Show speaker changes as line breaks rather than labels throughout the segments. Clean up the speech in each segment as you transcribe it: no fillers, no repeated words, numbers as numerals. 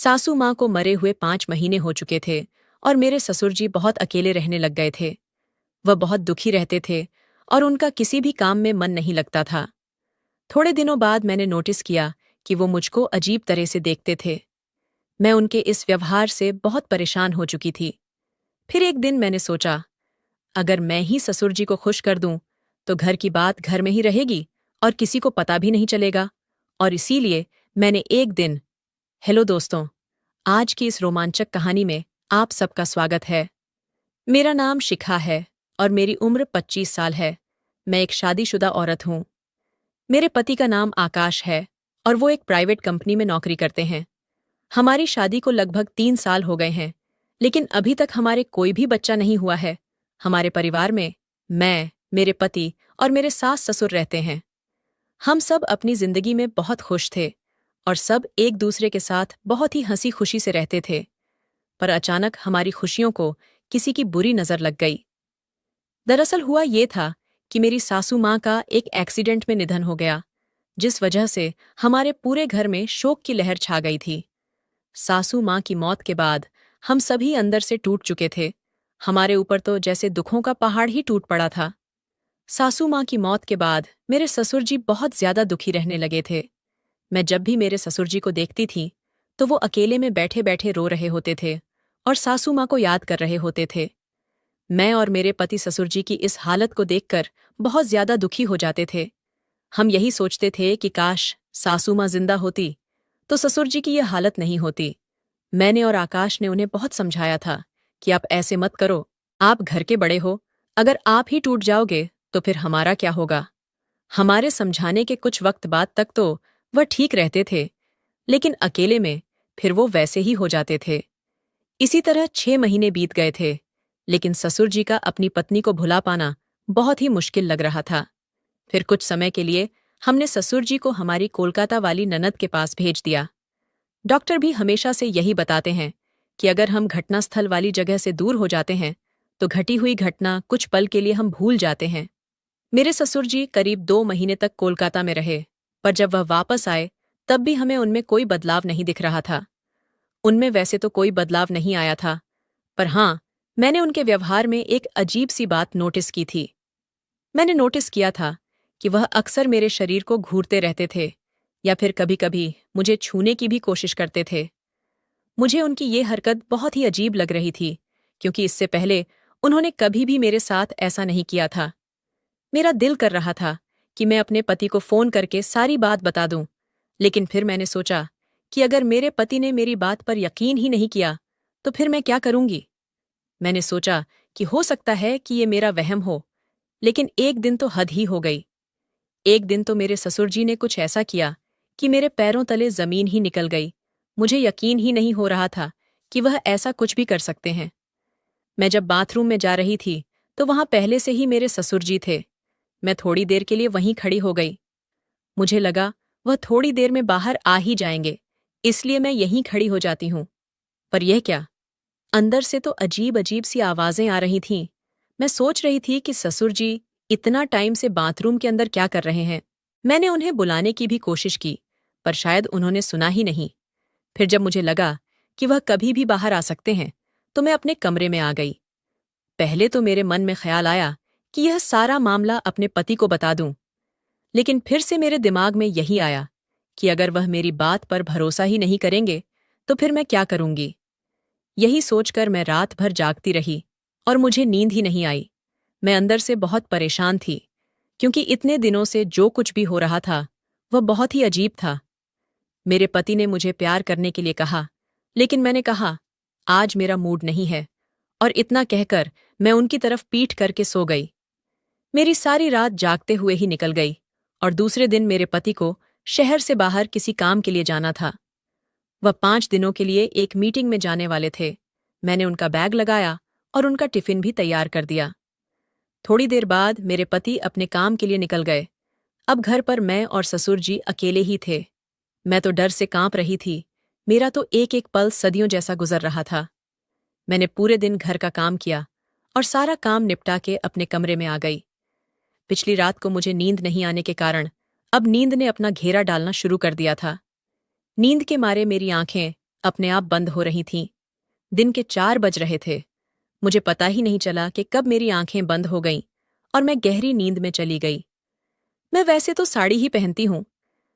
सासू माँ को मरे हुए 5 महीने हो चुके थे और मेरे ससुर जी बहुत अकेले रहने लग गए थे। वह बहुत दुखी रहते थे और उनका किसी भी काम में मन नहीं लगता था। थोड़े दिनों बाद मैंने नोटिस किया कि वो मुझको अजीब तरह से देखते थे। मैं उनके इस व्यवहार से बहुत परेशान हो चुकी थी। फिर एक दिन मैंने सोचा, अगर मैं ही ससुर जी को खुश कर दूं, तो घर की बात घर में ही रहेगी और किसी को पता भी नहीं चलेगा। और इसीलिए मैंने एक दिन हेलो दोस्तों, आज की इस रोमांचक कहानी में आप सबका स्वागत है। मेरा नाम शिखा है और मेरी उम्र 25 साल है। मैं एक शादीशुदा औरत हूँ। मेरे पति का नाम आकाश है और वो एक प्राइवेट कंपनी में नौकरी करते हैं। हमारी शादी को लगभग 3 साल हो गए हैं, लेकिन अभी तक हमारे कोई भी बच्चा नहीं हुआ है। हमारे परिवार में मैं, मेरे पति और मेरे सास ससुर रहते हैं। हम सब अपनी जिंदगी में बहुत खुश थे और सब एक दूसरे के साथ बहुत ही हंसी खुशी से रहते थे। पर अचानक हमारी खुशियों को किसी की बुरी नजर लग गई। दरअसल हुआ ये था कि मेरी सासू माँ का एक एक्सीडेंट में निधन हो गया, जिस वजह से हमारे पूरे घर में शोक की लहर छा गई थी। सासू माँ की मौत के बाद हम सभी अंदर से टूट चुके थे। हमारे ऊपर तो जैसे दुखों का पहाड़ ही टूट पड़ा था। सासू माँ की मौत के बाद मेरे ससुर जी बहुत ज्यादा दुखी रहने लगे थे। मैं जब भी मेरे ससुर जी को देखती थी, तो वो अकेले में बैठे बैठे रो रहे होते थे और सासू माँ को याद कर रहे होते थे। मैं और मेरे पति ससुर जी की इस हालत को देखकर बहुत ज्यादा दुखी हो जाते थे। हम यही सोचते थे कि काश सासू माँ जिंदा होती तो ससुर जी की यह हालत नहीं होती। मैंने और आकाश ने उन्हें बहुत समझाया था कि आप ऐसे मत करो, आप घर के बड़े हो, अगर आप ही टूट जाओगे तो फिर हमारा क्या होगा। हमारे समझाने के कुछ वक्त बाद तक तो वह ठीक रहते थे, लेकिन अकेले में फिर वो वैसे ही हो जाते थे। इसी तरह 6 महीने बीत गए थे, लेकिन ससुर जी का अपनी पत्नी को भुला पाना बहुत ही मुश्किल लग रहा था। फिर कुछ समय के लिए हमने ससुर जी को हमारी कोलकाता वाली ननद के पास भेज दिया। डॉक्टर भी हमेशा से यही बताते हैं कि अगर हम घटनास्थल वाली जगह से दूर हो जाते हैं तो घटी हुई घटना कुछ पल के लिए हम भूल जाते हैं। मेरे ससुर जी करीब 2 महीने तक कोलकाता में रहे, पर जब वह वापस आए तब भी हमें उनमें कोई बदलाव नहीं दिख रहा था। उनमें वैसे तो कोई बदलाव नहीं आया था, पर हाँ, मैंने उनके व्यवहार में एक अजीब सी बात नोटिस की थी। मैंने नोटिस किया था कि वह अक्सर मेरे शरीर को घूरते रहते थे या फिर कभी-कभी मुझे छूने की भी कोशिश करते थे। मुझे उनकी ये हरकत बहुत ही अजीब लग रही थी, क्योंकि इससे पहले उन्होंने कभी भी मेरे साथ ऐसा नहीं किया था। मेरा दिल कर रहा था कि मैं अपने पति को फोन करके सारी बात बता दूं, लेकिन फिर मैंने सोचा कि अगर मेरे पति ने मेरी बात पर यकीन ही नहीं किया, तो फिर मैं क्या करूंगी। मैंने सोचा कि हो सकता है कि ये मेरा वहम हो, लेकिन एक दिन तो हद ही हो गई। एक दिन तो मेरे ससुर जी ने कुछ ऐसा किया कि मेरे पैरों तले जमीन ही निकल गई। मुझे यकीन ही नहीं हो रहा था कि वह ऐसा कुछ भी कर सकते हैं। मैं जब बाथरूम में जा रही थी, तो वहां पहले से ही मेरे ससुर जी थे। मैं थोड़ी देर के लिए वहीं खड़ी हो गई। मुझे लगा वह थोड़ी देर में बाहर आ ही जाएंगे, इसलिए मैं यहीं खड़ी हो जाती हूँ। पर यह क्या, अंदर से तो अजीब अजीब सी आवाजें आ रही थीं। मैं सोच रही थी कि ससुर जी इतना टाइम से बाथरूम के अंदर क्या कर रहे हैं। मैंने उन्हें बुलाने की भी कोशिश की, पर शायद उन्होंने सुना ही नहीं। फिर जब मुझे लगा कि वह कभी भी बाहर आ सकते हैं, तो मैं अपने कमरे में आ गई। पहले तो मेरे मन में ख्याल आया कि यह सारा मामला अपने पति को बता दूं, लेकिन फिर से मेरे दिमाग में यही आया कि अगर वह मेरी बात पर भरोसा ही नहीं करेंगे, तो फिर मैं क्या करूंगी। यही सोचकर मैं रात भर जागती रही और मुझे नींद ही नहीं आई। मैं अंदर से बहुत परेशान थी, क्योंकि इतने दिनों से जो कुछ भी हो रहा था वह बहुत ही अजीब था। मेरे पति ने मुझे प्यार करने के लिए कहा, लेकिन मैंने कहा आज मेरा मूड नहीं है, और इतना कहकर मैं उनकी तरफ पीठ करके सो गई। मेरी सारी रात जागते हुए ही निकल गई और दूसरे दिन मेरे पति को शहर से बाहर किसी काम के लिए जाना था। वह 5 दिनों के लिए एक मीटिंग में जाने वाले थे। मैंने उनका बैग लगाया और उनका टिफिन भी तैयार कर दिया। थोड़ी देर बाद मेरे पति अपने काम के लिए निकल गए। अब घर पर मैं और ससुर जी अकेले ही थे। मैं तो डर से कांप रही थी। मेरा तो एक एक पल सदियों जैसा गुजर रहा था। मैंने पूरे दिन घर का काम किया और सारा काम निपटा के अपने कमरे में आ गई। पिछली रात को मुझे नींद नहीं आने के कारण अब नींद ने अपना घेरा डालना शुरू कर दिया था। नींद के मारे मेरी आंखें अपने आप बंद हो रही थीं। दिन के 4 बज रहे थे। मुझे पता ही नहीं चला कि कब मेरी आंखें बंद हो गईं और मैं गहरी नींद में चली गई। मैं वैसे तो साड़ी ही पहनती हूँ,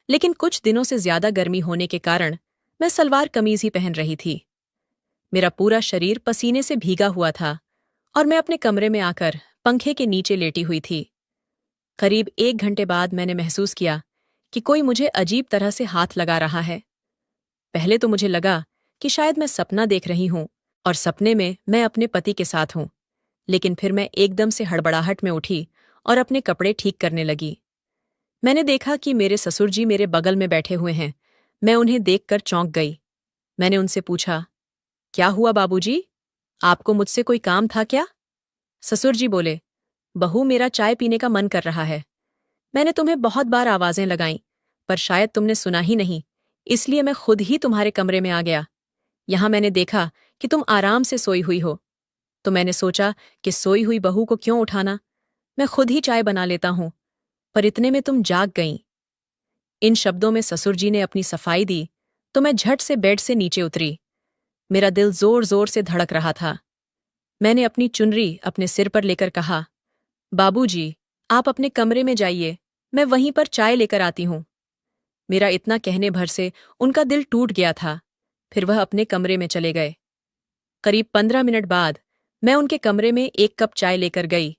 लेकिन कुछ दिनों से ज्यादा गर्मी होने के कारण मैं सलवार कमीज ही पहन रही थी। मेरा पूरा शरीर पसीने से भीगा हुआ था और मैं अपने कमरे में आकर पंखे के नीचे लेटी हुई थी। करीब 1 घंटे बाद मैंने महसूस किया कि कोई मुझे अजीब तरह से हाथ लगा रहा है। पहले तो मुझे लगा कि शायद मैं सपना देख रही हूँ और सपने में मैं अपने पति के साथ हूँ, लेकिन फिर मैं एकदम से हड़बड़ाहट में उठी और अपने कपड़े ठीक करने लगी। मैंने देखा कि मेरे ससुर जी मेरे बगल में बैठे हुए हैं। मैं उन्हें देखकर चौंक गई। मैंने उनसे पूछा, क्या हुआ बाबूजी? आपको मुझसे कोई काम था क्या? ससुर जी बोले, बहू मेरा चाय पीने का मन कर रहा है। मैंने तुम्हें बहुत बार आवाजें लगाईं, पर शायद तुमने सुना ही नहीं, इसलिए मैं खुद ही तुम्हारे कमरे में आ गया। यहां मैंने देखा कि तुम आराम से सोई हुई हो, तो मैंने सोचा कि सोई हुई बहू को क्यों उठाना, मैं खुद ही चाय बना लेता हूं, पर इतने में तुम जाग गईं। इन शब्दों में ससुर जी ने अपनी सफाई दी, तो मैं झट से बेड से नीचे उतरी। मेरा दिल जोर जोर से धड़क रहा था। मैंने अपनी चुनरी अपने सिर पर लेकर कहा, बाबूजी, आप अपने कमरे में जाइए, मैं वहीं पर चाय लेकर आती हूं। मेरा इतना कहने भर से उनका दिल टूट गया था। फिर वह अपने कमरे में चले गए। करीब 15 मिनट बाद मैं उनके कमरे में 1 कप चाय लेकर गई।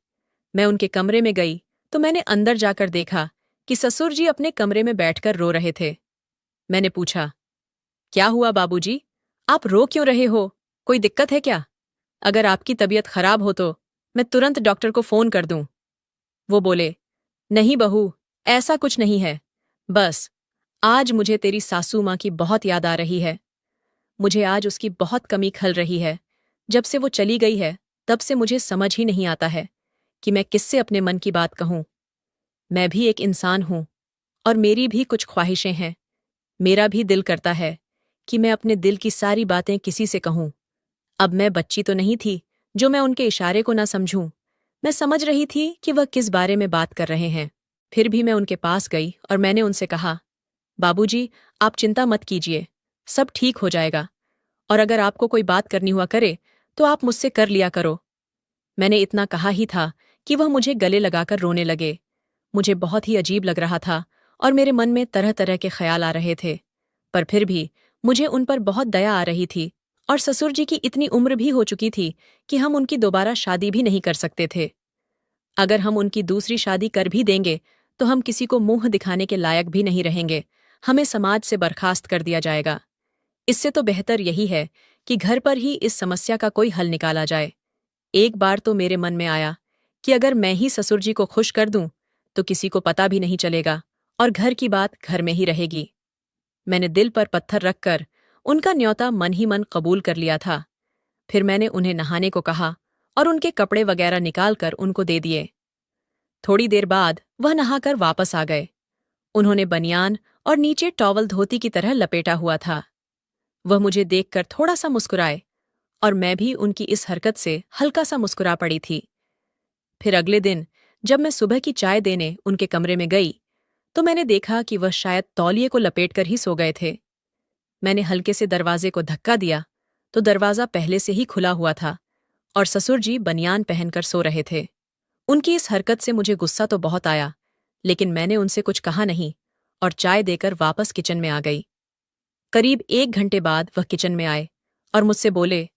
मैं उनके कमरे में गई तो मैंने अंदर जाकर देखा कि ससुर जी अपने कमरे में बैठकर रो रहे थे। मैंने पूछा, क्या हुआ बाबूजी? आप रो क्यों रहे हो? कोई दिक्कत है क्या? अगर आपकी तबीयत खराब हो तो मैं तुरंत डॉक्टर को फोन कर दूं। वो बोले, नहीं बहू, ऐसा कुछ नहीं है। बस आज मुझे तेरी सासू माँ की बहुत याद आ रही है। मुझे आज उसकी बहुत कमी खल रही है। जब से वो चली गई है, तब से मुझे समझ ही नहीं आता है कि मैं किससे अपने मन की बात कहूं। मैं भी एक इंसान हूं और मेरी भी कुछ ख्वाहिशें हैं। मेरा भी दिल करता है कि मैं अपने दिल की सारी बातें किसी से कहूं। अब मैं बच्ची तो नहीं थी जो मैं उनके इशारे को ना समझूं। मैं समझ रही थी कि वह किस बारे में बात कर रहे हैं। फिर भी मैं उनके पास गई और मैंने उनसे कहा, बाबूजी, आप चिंता मत कीजिए, सब ठीक हो जाएगा, और अगर आपको कोई बात करनी हुआ करे तो आप मुझसे कर लिया करो। मैंने इतना कहा ही था कि वह मुझे गले लगाकर रोने लगे। मुझे बहुत ही अजीब लग रहा था और मेरे मन में तरह तरह के ख्याल आ रहे थे, पर फिर भी मुझे उन पर बहुत दया आ रही थी और ससुर जी की इतनी उम्र भी हो चुकी थी कि हम उनकी दोबारा शादी भी नहीं कर सकते थे। अगर हम उनकी दूसरी शादी कर भी देंगे तो हम किसी को मुंह दिखाने के लायक भी नहीं रहेंगे। हमें समाज से बर्खास्त कर दिया जाएगा। इससे तो बेहतर यही है कि घर पर ही इस समस्या का कोई हल निकाला जाए। एक बार तो मेरे मन में आया कि अगर मैं ही ससुर जी को खुश कर दूं तो किसी को पता भी नहीं चलेगा और घर की बात घर में ही रहेगी। मैंने दिल पर पत्थर रखकर उनका न्योता मन ही मन कबूल कर लिया था। फिर मैंने उन्हें नहाने को कहा और उनके कपड़े वगैरह निकालकर उनको दे दिए। थोड़ी देर बाद वह नहाकर वापस आ गए। उन्होंने बनियान और नीचे टॉवल धोती की तरह लपेटा हुआ था। वह मुझे देखकर थोड़ा सा मुस्कुराए और मैं भी उनकी इस हरकत से हल्का सा मुस्कुरा पड़ी थी। फिर अगले दिन जब मैं सुबह की चाय देने उनके कमरे में गई तो मैंने देखा कि वह शायद तौलिए को लपेटकर ही सो गए थे। मैंने हल्के से दरवाजे को धक्का दिया तो दरवाजा पहले से ही खुला हुआ था और ससुर जी बनियान पहनकर सो रहे थे। उनकी इस हरकत से मुझे गुस्सा तो बहुत आया, लेकिन मैंने उनसे कुछ कहा नहीं और चाय देकर वापस किचन में आ गई। करीब 1 घंटे बाद वह किचन में आए और मुझसे बोले,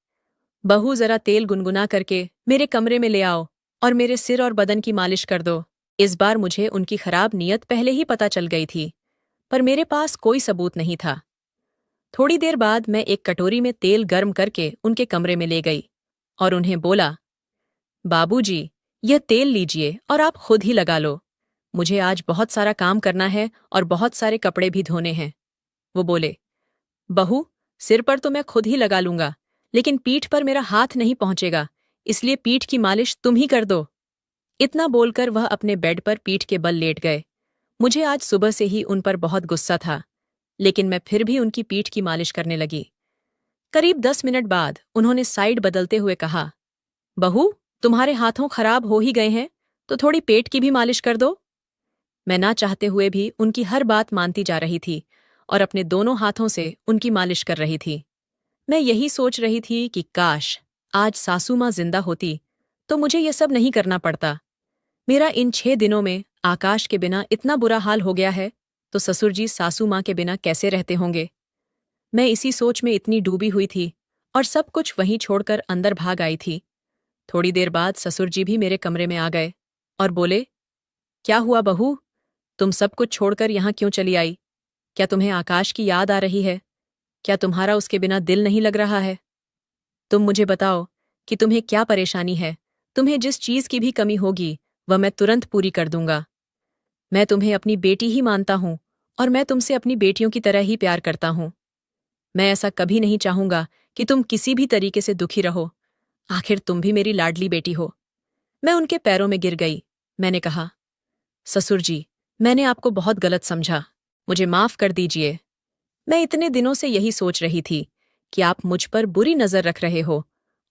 बहू, जरा तेल गुनगुना करके मेरे कमरे में ले आओ और मेरे सिर और बदन की मालिश कर दो। इस बार मुझे उनकी खराब नीयत पहले ही पता चल गई थी, पर मेरे पास कोई सबूत नहीं था। थोड़ी देर बाद मैं एक कटोरी में तेल गर्म करके उनके कमरे में ले गई और उन्हें बोला, बाबूजी, यह तेल लीजिए और आप खुद ही लगा लो। मुझे आज बहुत सारा काम करना है और बहुत सारे कपड़े भी धोने हैं। वो बोले, बहू, सिर पर तो मैं खुद ही लगा लूंगा, लेकिन पीठ पर मेरा हाथ नहीं पहुंचेगा, इसलिए पीठ की मालिश तुम ही कर दो। इतना बोलकर वह अपने बेड पर पीठ के बल लेट गए। मुझे आज सुबह से ही उन पर बहुत गुस्सा था, लेकिन मैं फिर भी उनकी पीठ की मालिश करने लगी। करीब 10 मिनट बाद उन्होंने साइड बदलते हुए कहा, बहू, तुम्हारे हाथों खराब हो ही गए हैं, तो थोड़ी पेट की भी मालिश कर दो। मैं ना चाहते हुए भी उनकी हर बात मानती जा रही थी और अपने दोनों हाथों से उनकी मालिश कर रही थी। मैं यही सोच रही थी कि काश आज सासू माँ जिंदा होती तो मुझे ये सब नहीं करना पड़ता। मेरा इन 6 दिनों में आकाश के बिना इतना बुरा हाल हो गया है, तो ससुर जी सासू माँ के बिना कैसे रहते होंगे। मैं इसी सोच में इतनी डूबी हुई थी और सब कुछ वहीं छोड़कर अंदर भाग आई थी। थोड़ी देर बाद ससुर जी भी मेरे कमरे में आ गए और बोले, क्या हुआ बहू, तुम सब कुछ छोड़कर यहाँ क्यों चली आई? क्या तुम्हें आकाश की याद आ रही है? क्या तुम्हारा उसके बिना दिल नहीं लग रहा है? तुम मुझे बताओ कि तुम्हें क्या परेशानी है। तुम्हें जिस चीज की भी कमी होगी वह मैं तुरंत पूरी कर दूंगा। मैं तुम्हें अपनी बेटी ही मानता हूं और मैं तुमसे अपनी बेटियों की तरह ही प्यार करता हूं। मैं ऐसा कभी नहीं चाहूंगा कि तुम किसी भी तरीके से दुखी रहो। आखिर तुम भी मेरी लाडली बेटी हो। मैं उनके पैरों में गिर गई। मैंने कहा, ससुर जी, मैंने आपको बहुत गलत समझा। मुझे माफ कर दीजिए। मैं इतने दिनों से यही सोच रही थी कि आप मुझ पर बुरी नजर रख रहे हो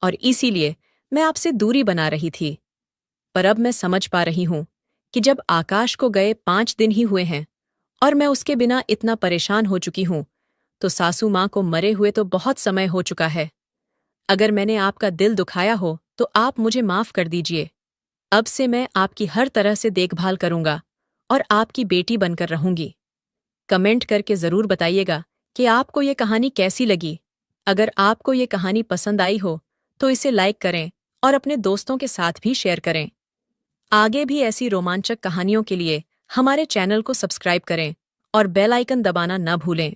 और इसीलिए मैं आपसे दूरी बना रही थी। पर अब मैं समझ पा रही हूं कि जब आकाश को गए 5 दिन ही हुए हैं और मैं उसके बिना इतना परेशान हो चुकी हूं, तो सासू माँ को मरे हुए तो बहुत समय हो चुका है। अगर मैंने आपका दिल दुखाया हो तो आप मुझे माफ कर दीजिए। अब से मैं आपकी हर तरह से देखभाल करूंगा और आपकी बेटी बनकर रहूंगी। कमेंट करके जरूर बताइएगा कि आपको ये कहानी कैसी लगी। अगर आपको ये कहानी पसंद आई हो तो इसे लाइक करें और अपने दोस्तों के साथ भी शेयर करें। आगे भी ऐसी रोमांचक कहानियों के लिए हमारे चैनल को सब्सक्राइब करें और बेल आइकन दबाना न भूलें।